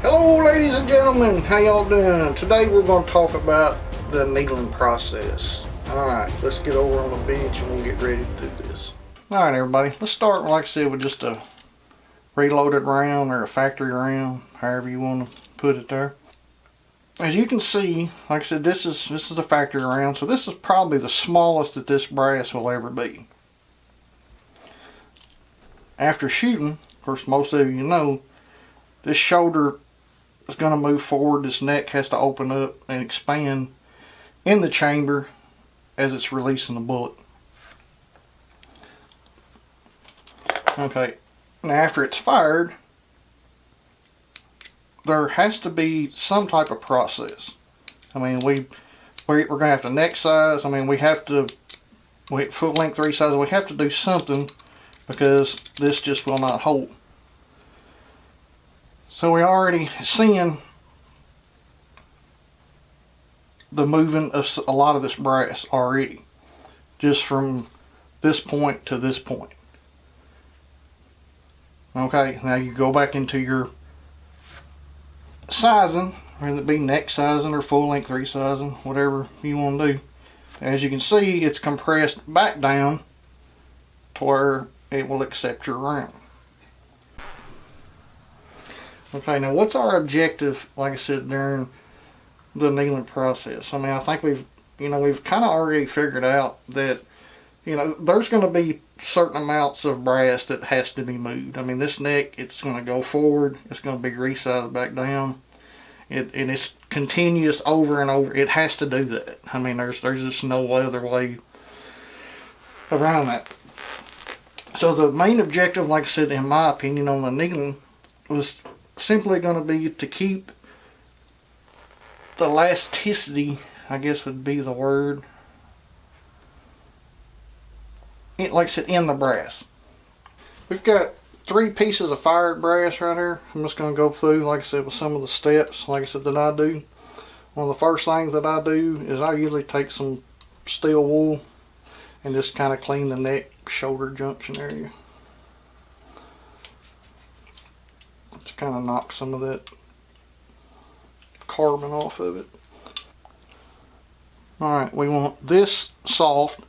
Hello ladies and gentlemen, how y'all doing? Today we're going to talk about the needling process. Alright, let's get over on the bench and we'll get ready to do this. Alright everybody, let's start, like I said, with just a reloaded round or a factory round, however you want to put it there. As you can see, like I said, this is a factory round, so this is probably the smallest that this brass will ever be. After shooting, of course most of you know, this shoulder is going to move forward. This neck has to open up and expand in the chamber as it's releasing the bullet. Okay, now after it's fired, there has to be some type of process. I mean, we're going to have to neck size. I mean, we full length resize. We have to do something because this just will not hold. So we're already seeing the moving of a lot of this brass already, just from this point to this point. Okay, now you go back into your sizing, whether it be neck sizing or full length resizing, whatever you want to do. As you can see, it's compressed back down to where it will accept your round. Okay, now what's our objective, like I said, during the needling process? I mean, I think we've kind of already figured out that, there's going to be certain amounts of brass that has to be moved. I mean, this neck, it's going to go forward, it's going to be resized back down. And it's continuous over and over. It has to do that. I mean, there's just no other way around that. So the main objective, like I said, in my opinion, on the needling was simply going to be to keep the elasticity, I guess would be the word, like I said, in the brass. We've got 3 pieces of fired brass right here. I'm just going to go through, like I said, with some of the steps, like I said, that I do. One of the first things that I do is I usually take some steel wool and just kind of clean the neck shoulder junction area. Just kind of knock some of that carbon off of it. Alright, we want this soft,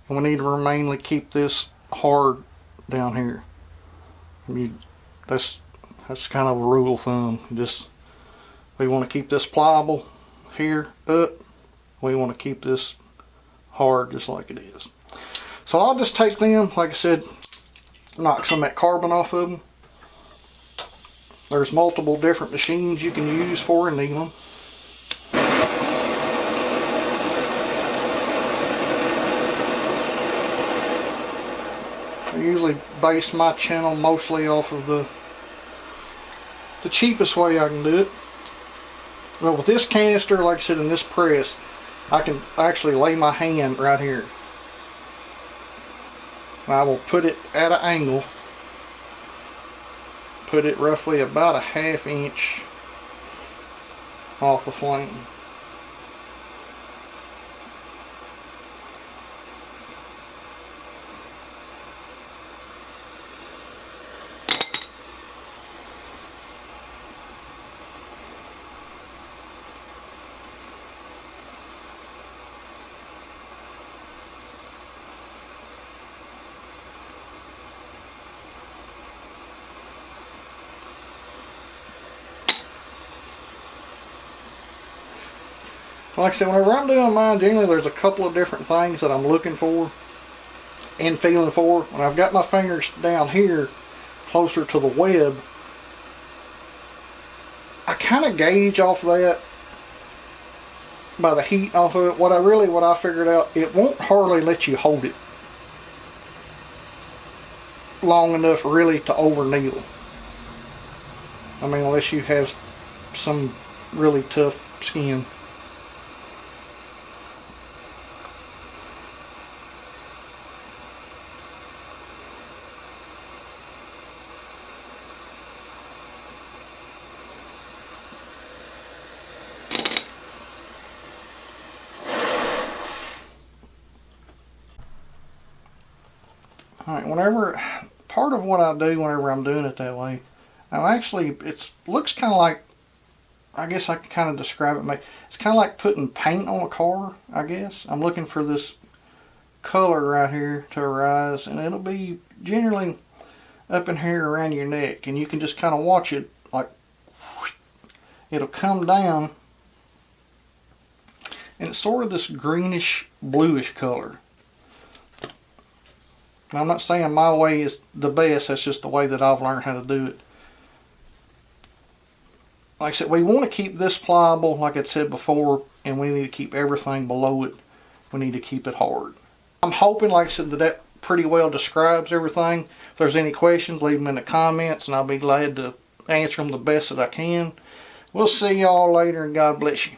and we need to mainly keep this hard down here. That's kind of a rule of thumb. We want to keep this pliable here up. We want to keep this hard just like it is. So I'll just take them, like I said, knock some of that carbon off of them. There's multiple different machines you can use for needling. I usually base my channel mostly off of the cheapest way I can do it. Well, with this canister, like I said, in this press, I can actually lay my hand right here. I will put it at an angle. Put it roughly about a 1/2 inch off the flame. Like I said, whenever I'm doing mine, generally there's a couple of different things that I'm looking for and feeling for. When I've got my fingers down here closer to the web, I kind of gauge off that by the heat off of it. What I figured out, it won't hardly let you hold it long enough really to over needle. I mean, unless you have some really tough skin. Alright, part of what I do whenever I'm doing it that way, Now actually, it looks kind of like, I guess I can kind of describe it. It's kind of like putting paint on a car, I guess. I'm looking for this color right here to arise, and it'll be generally up in here around your neck, and you can just kind of watch it, like it'll come down, and it's sort of this greenish bluish color. Now, I'm not saying my way is the best, that's just the way that I've learned how to do it. Like I said, we want to keep this pliable, like I said before, and we need to keep everything below it. We need to keep it hard. I'm hoping, like I said, that pretty well describes everything. If there's any questions, leave them in the comments, and I'll be glad to answer them the best that I can. We'll see y'all later, and God bless you.